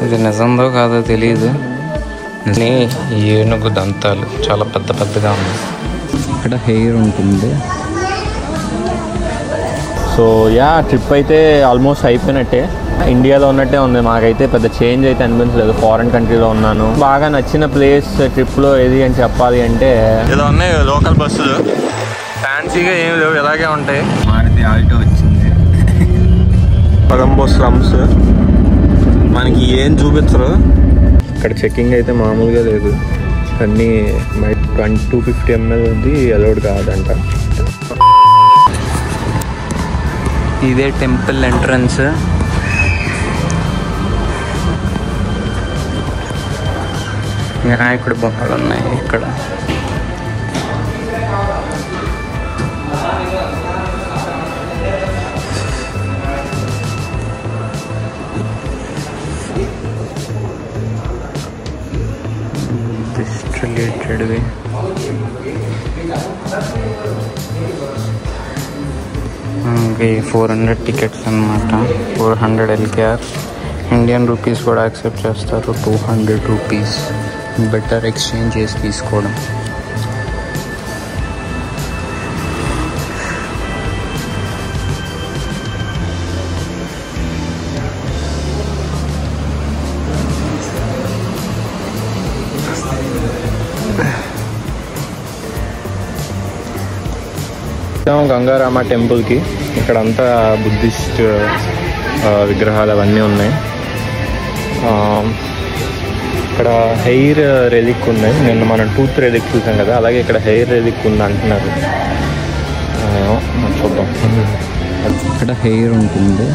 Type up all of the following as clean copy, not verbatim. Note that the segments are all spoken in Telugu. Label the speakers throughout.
Speaker 1: ఇది నిజందో కాదో తెలియదు. ఏనుగు దంతాలు చాలా పెద్ద పెద్దగా ఉన్నాయి. ఇక్కడ హెయిర్ ఉంటుంది.
Speaker 2: సో యా, ట్రిప్ అయితే ఆల్మోస్ట్ అయిపోయినట్టే. ఇండియాలో ఉన్నట్టే ఉంది. మాకైతే పెద్ద చేంజ్ అయితే అనిపించలేదు. ఫారెన్ కంట్రీలో ఉన్నాను. బాగా నచ్చిన ప్లేస్ ట్రిప్లో ఏది అని చెప్పాలి అంటే ఏదో ఉన్నాయి లోకల్ బస్సులు. ఫ్యాన్సీగా ఏమి లేవు, ఇలాగే ఉంటాయి.
Speaker 1: మారుతి ఆల్టో వచ్చింది.
Speaker 2: కొలంబో స్లమ్స్ మనకి ఏం చూపించరు. ఇక్కడ చెకింగ్ అయితే మామూలుగా లేదు. అన్నీ 250 ml ఉంది, అలౌడ్ కాదంట.
Speaker 1: ఇదే టెంపుల్ ఎంట్రన్స్. వినాయకుడి బొమ్మలు ఉన్నాయి ఇక్కడ. రిలేటెడ్వి ఈ 400 టికెట్స్ అన్నమాట. 400 LKR. ఇండియన్ రూపీస్ కూడా యాక్సెప్ట్ చేస్తారు. 200 రూపీస్. బెటర్ ఎక్స్చేంజ్ చేసి తీసుకోవడం.
Speaker 2: గంగారామ టెంపుల్కి. ఇక్కడంతా బుద్ధిస్ట్ విగ్రహాలు అవన్నీ ఉన్నాయి. ఇక్కడ హెయిర్ రెలిక్ ఉన్నాయి. నిన్న మనం టూత్ రెలిక్ చూసాం కదా, అలాగే ఇక్కడ హెయిర్ రెలిక్ ఉంది అంటున్నారు. చూద్దాం.
Speaker 1: ఇక్కడ హెయిర్ ఉంటుంది.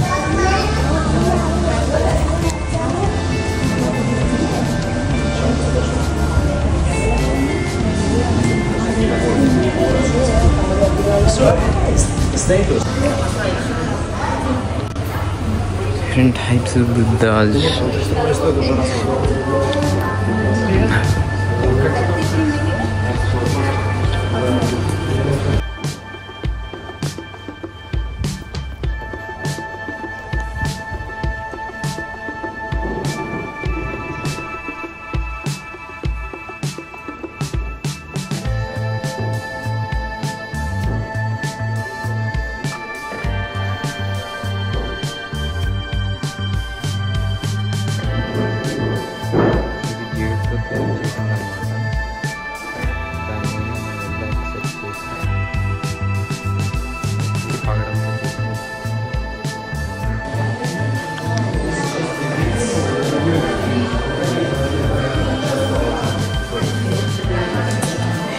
Speaker 1: Different types of Buddhas.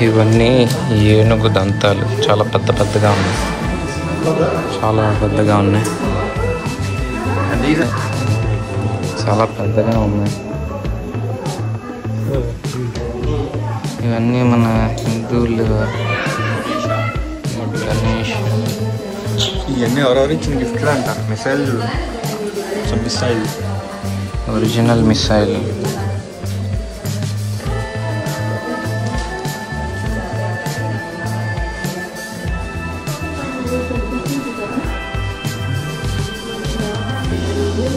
Speaker 1: ఇవన్నీ ఏనుగు దంతాలు. చాలా పెద్ద పెద్దగా ఉన్నాయి. చాలా పెద్దగా ఉన్నాయి. చాలా పెద్దగా ఉన్నాయి. ఇవన్నీ మన హిందువులు గణేష్.
Speaker 2: ఇవన్నీ ఎవరెవరు ఇచ్చిన గిఫ్ట్లు అంటారు. Missile
Speaker 1: original missile.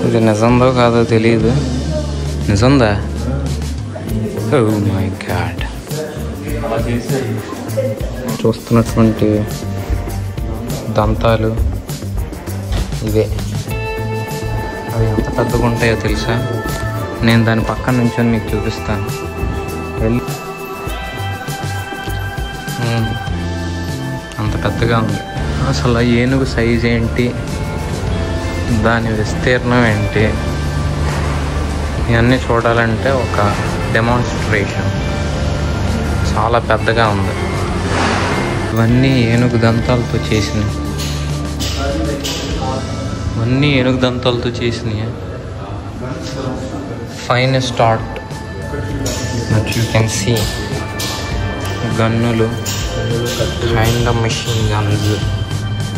Speaker 1: ఇది నిజందో కాదో తెలియదు. నిజందా? Oh my god. చూస్తున్నటువంటి దంతాలు ఇవే. అవి ఎంత పెద్దగా ఉంటాయో తెలుసా? నేను దాని పక్కన నుంచి మీకు చూపిస్తాను. అంత పెద్దగా ఉంది. అసలు ఏనుగు సైజ్ ఏంటి, దాని విస్తీర్ణం ఏంటి, ఇవన్నీ చూడాలంటే ఒక డెమాన్స్ట్రేషన్. చాలా పెద్దగా ఉంది. ఇవన్నీ ఏనుగు దంతాలతో చేసినవి. ఇవన్నీ ఏనుగు దంతాలతో చేసినవి. Finest art. You can see గన్నులు, కైండ్ ఆఫ్ మెషిన్ గన్స్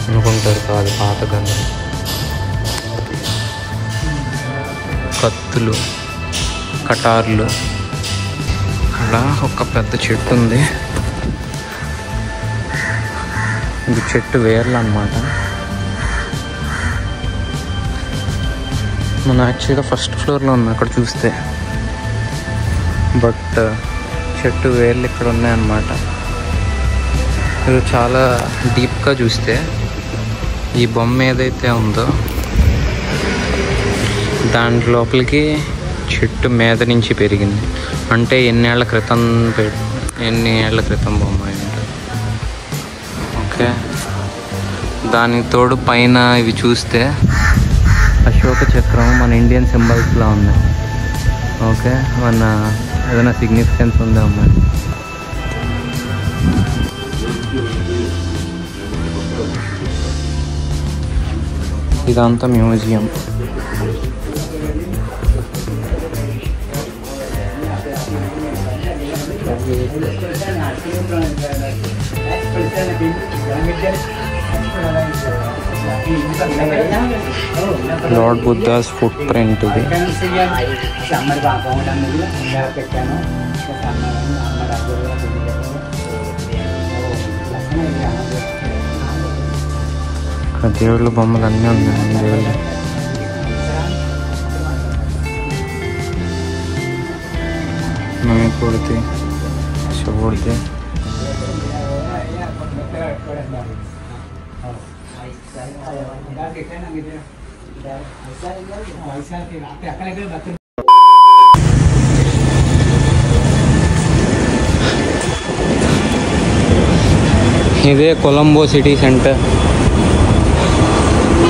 Speaker 1: అనుకుంటారు కాదు, పాత గన్నులు. కత్తులు, కటార్లు. అలా ఒక పెద్ద చెట్టు ఉంది. ఇది చెట్టు వేర్లు అన్నమాట. మనం యాక్చువల్గా ఫస్ట్ ఫ్లోర్లో ఉన్నాం అక్కడ చూస్తే, బట్ చెట్టు వేర్లు ఇక్కడ ఉన్నాయన్నమాట. ఇది చాలా డీప్గా చూస్తే ఈ బొమ్మ ఏదైతే ఉందో దాని లోపలికి చెట్టు మీద నుంచి పెరిగింది. అంటే ఎన్ని ఏళ్ల క్రితం బొమ్మ అయి ఉంటుంది. ఓకే, దానికి తోడు పైన ఇవి చూస్తే అశోక చక్రం మన ఇండియన్ సింబల్స్లో ఉంది. ఓకే, మన ఏదైనా సిగ్నిఫికెన్స్ ఉందా మరి? ఇదంతా museum. Lord Buddha's foot print ఇది. ఇక్కడ దేవుళ్ళ బొమ్మలు అన్నీ ఉన్నాయి. దేవుళ్ళు కొడితే శివుడితే ఇదే కొలంబో సిటీ సెంటర్.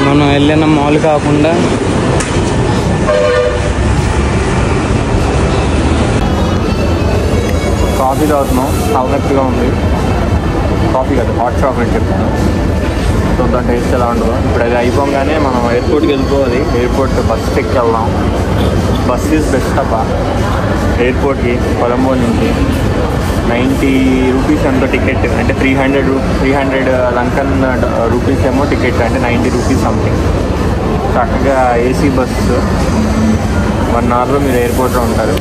Speaker 1: మనం వెళ్ళిన మాల్ కాకుండా కాఫీ తాగుతున్నాం. తలనొప్పిగా ఉంది. కాఫీ కదా, హాట్ చాక్లెట్ చెప్తాను. సో దాని టేస్ట్ ఎలా ఉండదు. ఇప్పుడు అది అయిపోగానే మనం ఎయిర్పోర్ట్కి వెళ్ళిపోవాలి. ఎయిర్పోర్ట్ బస్ ఎక్కి వెళ్దాం. బస్ ఈజ్ బెస్ట్ అబ్బా. ఎయిర్పోర్ట్కి కొలంబో నుంచి 90 రూపీస్ ఎంతో టికెట్, అంటే 300 లంకన్ రూపీస్ ఏమో టికెట్, అంటే 90 రూపీస్ సంథింగ్. చక్కగా ఏసీ బస్సు 1 అవర్లో మీరు ఎయిర్పోర్ట్లో ఉంటారు.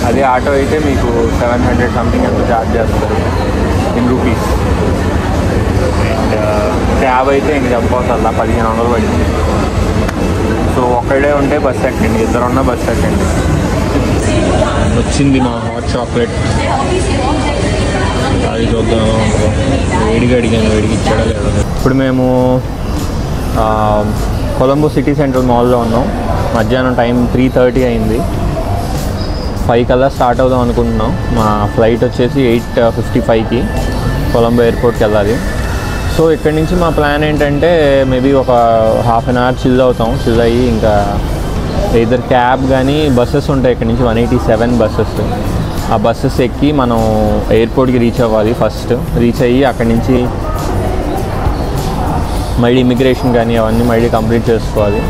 Speaker 1: అదే ఆటో అయితే మీకు 700 సంథింగ్ ఎంతో ఛార్జ్ చేస్తారు ఇన్ రూపీస్. అండ్ క్యాబ్ అయితే ఇంక చెప్పవసల్లా 1500 పడింది. సో ఒక్కడే ఉంటే బస్ ఎక్కండి, ఇద్దరున్నా బస్ ఎక్కండి. వచ్చింది మా హాట్ చాక్లెట్. అది చూద్దాం ఎలా ఉంటుందో. వేడిగా అడిగాను, వేడికి ఇచ్చాడా లేదా. ఇప్పుడు మేము కొలంబో సిటీ సెంట్రల్ మాల్లో ఉన్నాం. మధ్యాహ్నం టైం 3:30 అయింది. 5 కల్లా స్టార్ట్ అవుదాం అనుకుంటున్నాం. మా ఫ్లైట్ వచ్చేసి 8:55కి కొలంబో ఎయిర్పోర్ట్కి వెళ్ళాలి. సో ఇక్కడి నుంచి మా ప్లాన్ ఏంటంటే మేబీ ఒక హాఫ్ అన్ అవర్ చిల్ అవుతాం. చిల్ అయ్యి ఇంకా ఇద్దరు క్యాబ్ కానీ బస్సెస్ ఉంటాయి ఇక్కడ నుంచి 187 బస్సెస్. ఆ బస్సెస్ ఎక్కి మనం ఎయిర్పోర్ట్కి రీచ్ అవ్వాలి. ఫస్ట్ రీచ్ అయ్యి అక్కడి నుంచి మళ్ళీ ఇమిగ్రేషన్ కానీ అవన్నీ మళ్ళీ కంప్లీట్ చేసుకోవాలి.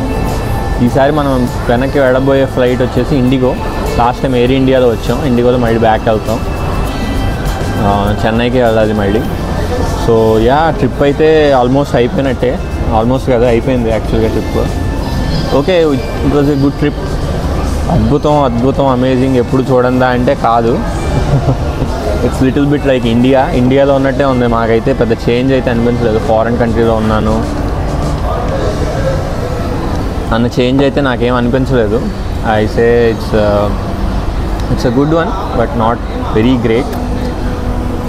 Speaker 1: ఈసారి మనం వెనక్కి వెళ్ళబోయే ఫ్లైట్ వచ్చేసి ఇండిగో. లాస్ట్ టైం ఎయిర్ ఇండియాలో వచ్చాం. ఇండిగోలో మళ్ళీ బ్యాక్ వెళ్తాం. చెన్నైకి వెళ్ళాలి మళ్ళీ. సో యా, ట్రిప్ అయితే ఆల్మోస్ట్ అయిపోయినట్టే. ఆల్మోస్ట్ కదా, అయిపోయింది యాక్చువల్గా trip. Okay, it was a good trip. అద్భుతం, అమేజింగ్. ఎప్పుడు చూడందా అంటే కాదు. ఇట్స్ లిటిల్ బిట్ లైక్ ఇండియాలో ఉన్నట్టే ఉంది. మాకైతే పెద్ద చేంజ్ అయితే అనిపించలేదు. ఫారెన్ కంట్రీలో ఉన్నాను అన్న చేంజ్ అయితే నాకేం అనిపించలేదు. I say it's a good one, but not very great.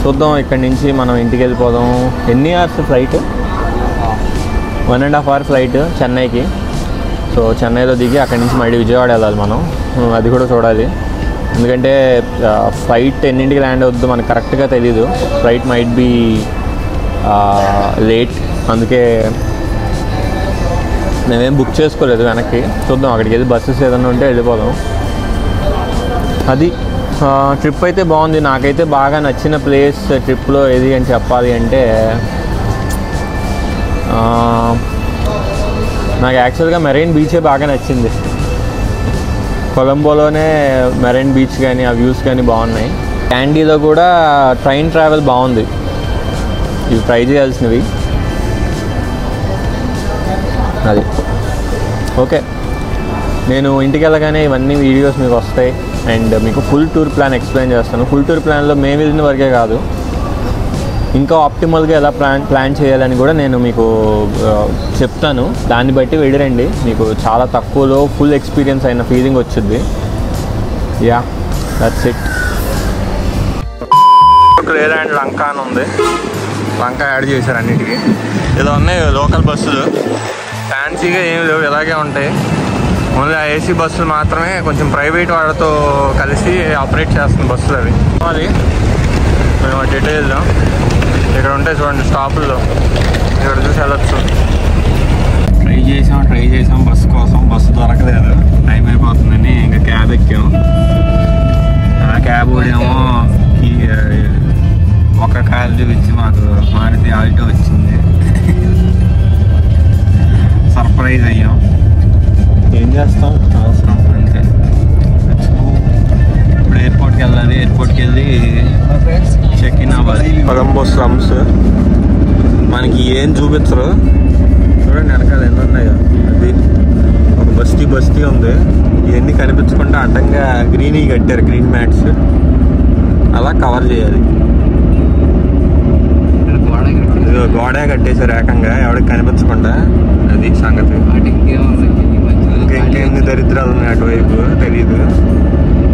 Speaker 1: చూద్దాం, ఇక్కడి నుంచి మనం ఇంటికి వెళ్ళిపోదాం. ఎన్ని అవర్స్ ఫ్లైట్? 1.5 hour ఫ్లైట్ చెన్నైకి. సో చెన్నైలో దిగి అక్కడి నుంచి మళ్ళీ విజయవాడ వెళ్ళాలి మనం. అది కూడా చూడాలి. ఎందుకంటే ఫ్లైట్ ఎన్నింటికి ల్యాండ్ అవుతుందో మనకు కరెక్ట్గా తెలీదు. Flight might be late. అందుకే మేమేం బుక్ చేసుకోలేదు వెనక్కి. చూద్దాం, అక్కడికి వెళ్ళి బస్సెస్ ఏదైనా ఉంటే వెళ్ళిపోదాం. అది ట్రిప్ అయితే బాగుంది. నాకైతే బాగా నచ్చిన ప్లేస్ ట్రిప్లో ఏది అని చెప్పాలి అంటే నాకు యాక్చువల్గా మెరైన్ బీచే బాగా నచ్చింది. కొలంబోలోనే మెరైన్ బీచ్ కానీ ఆ వ్యూస్ కానీ బాగున్నాయి. క్యాండీలో కూడా ట్రైన్ ట్రావెల్ బాగుంది. ఇవి ట్రై చేయాల్సినవి. అది ఓకే. నేను ఇంటికి వెళ్ళగానే ఇవన్నీ వీడియోస్ మీకు వస్తాయి అండ్ మీకు ఫుల్ టూర్ ప్లాన్ ఎక్స్ప్లెయిన్ చేస్తాను. ఫుల్ టూర్ ప్లాన్లో మేము వెళ్ళిన వరకే కాదు,
Speaker 2: ఇంకా ఆప్టిమల్గా ఎలా ప్లాన్ చేయాలని కూడా నేను మీకు చెప్తాను. దాన్ని బట్టి వెళ్ళిరండి, మీకు చాలా తక్కువలో ఫుల్ ఎక్స్పీరియన్స్ అయిన ఫీలింగ్ వచ్చింది. Yeah, that's it. లేదండ్ లంక అని ఉంది, లంక యాడ్ చేశారు అన్నిటికీ. ఏదో ఉన్నాయి లోకల్ బస్సులు, ఫ్యాన్సీగా ఏం లేవు, ఇలాగే ఉంటాయి. ఓన్లీ ఆ ఏసీ బస్సులు మాత్రమే కొంచెం ప్రైవేట్ వాళ్ళతో కలిసి ఆపరేట్ చేస్తున్న బస్సులు అవి. అది మేము అటు ఇటు వెళ్దాం. ఇక్కడ ఉంటాయి చూడండి స్టాపుల్లో, ఇక్కడ చూసి వెళ్ళొచ్చు. ట్రై చేసాం బస్సు కోసం, బస్సు దొరకలేదు, టైం అయిపోతుందని ఇంకా క్యాబ్ ఎక్కాం. ఆ క్యాబ్ ఏమో ఒక కాలు చూపించి మాకు మారుతి ఆల్టో వచ్చింది. సర్ప్రైజ్ అయ్యాం. ఏం చేస్తాం, అవసరం అంతే. ఇప్పుడు ఎయిర్పోర్ట్కి వెళ్ళాలి, ఎయిర్పోర్ట్కి వెళ్ళి చెక్ ఇన్ అవ్వాలి. కొలంబో స్లమ్స్ మనకి ఏం చూపించరు చూడండి, వెనకాల ఎన్ని ఉన్నాయో. అది ఒక బస్తీ ఉంది, ఇవన్నీ కనిపించకుండా అడ్డంగా గ్రీన్ కట్టారు, గ్రీన్ మ్యాట్స్, అలా కవర్ చేయాలి. గోడే కట్టేశారు ఏకంగా, ఎవరికి కనిపించకుండా. అది సంగతి. ఇంకెన్ని దరిద్రాలు ఉన్నాయి అటువైపు తెలీదు.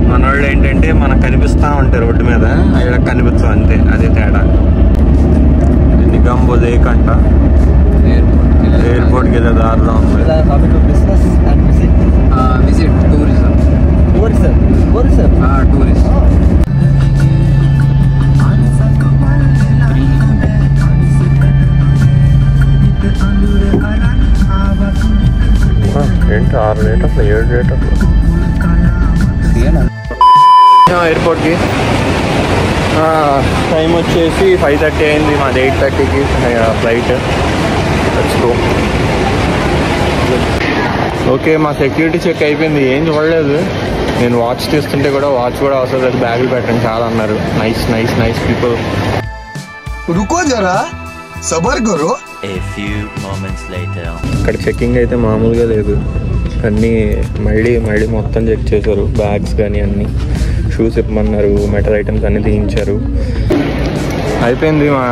Speaker 2: మన వాళ్ళు ఏంటంటే మనకు కనిపిస్తూ ఉంటారు రోడ్డు మీద, అక్కడ కనిపించవు అంతే, అదే తేడా. నిగంబో లేక్ అంట, ఎయిర్పోర్ట్కి వెళ్ళే దారిలో ఉంది. ఏంటి 6 లీటర్లు 7 లీటర్లు ఎయిర్పోర్ట్కి. టైం వచ్చేసి 5:30 అయింది, మాది 8:30కి ఫ్లైట్. ఓకే, మా సెక్యూరిటీ చెక్ అయిపోయింది, ఏం చూడలేదు. నేను వాచ్ తీస్తుంటే కూడా వాచ్ కూడా అవసరం లేదు, బ్యాగులు పెట్టండి చాలా అన్నారు. Nice people.
Speaker 3: రుకో జరా సబర్ కరో.
Speaker 2: ఇక్కడ చెక్కింగ్ అయితే మామూలుగా లేదు, అన్నీ మళ్ళీ మొత్తం చెక్ చేశారు. బ్యాగ్స్ కానీ అన్నీ, షూస్ ఇప్పమన్నారు, మెటల్ ఐటమ్స్ అన్నీ తీయించారు. అయిపోయింది మా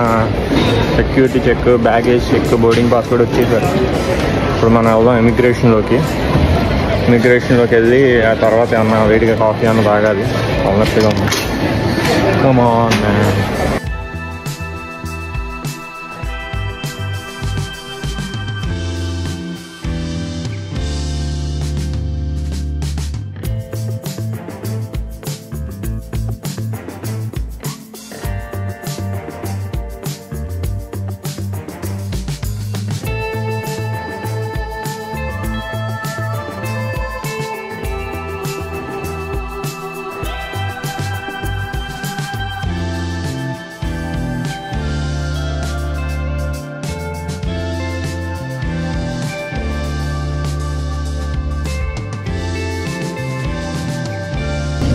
Speaker 2: security check, baggage check, boarding pass కూడా వచ్చేసారు. ఇప్పుడు మనం వెళ్దాం ఇమిగ్రేషన్లోకి వెళ్ళి ఆ తర్వాత ఏమన్నా వేడిగా కాఫీ అన్న తాగాలి, అన్నట్టుగా ఉంది. Come on man.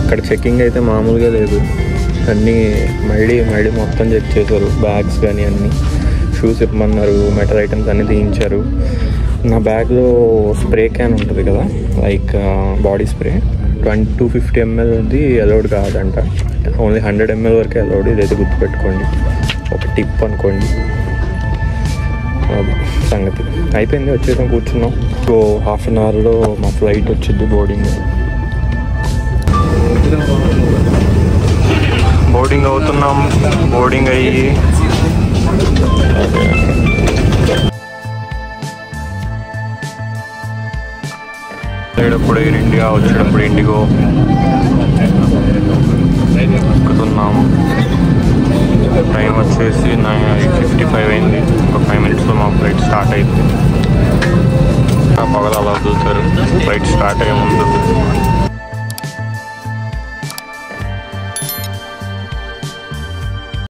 Speaker 2: ఇక్కడ చెక్కింగ్ అయితే మామూలుగా లేదు, అన్నీ మళ్ళీ మొత్తం చెక్ చేశారు. బ్యాగ్స్ కానీ అన్నీ, షూస్ ఇప్పమన్నారు, మెటల్ ఐటమ్స్ అన్నీ తీయించారు. నా బ్యాగ్లో స్ప్రే క్యాన్ ఉంటుంది కదా, లైక్ బాడీ స్ప్రే, 250 mlది అలౌడ్ కాదంట, ఓన్లీ 100 ml వరకే అలౌడ్. ఇదైతే గుర్తుపెట్టుకోండి, ఒక టిప్ అనుకోండి. అది సంగతి. అయిపోయింది, వచ్చేసాం, కూర్చున్నాం. సో 1/2 అవర్లో మా ఫ్లైట్ వచ్చింది. బోర్డింగ్ అవుతున్నాం. బోర్డింగ్ అయ్యి వెళ్ళేటప్పుడు ఎయిర్ ఇండియా, వచ్చేటప్పుడు ఇండిగో ఎక్కుతున్నాం. టైం వచ్చేసి 8:55 అయింది. ఒక 5 minutesలో మా ఫ్లైట్ స్టార్ట్ అయింది. పగలు అలా వదులుతారు ఫ్లైట్ స్టార్ట్ అయ్యే ముందు.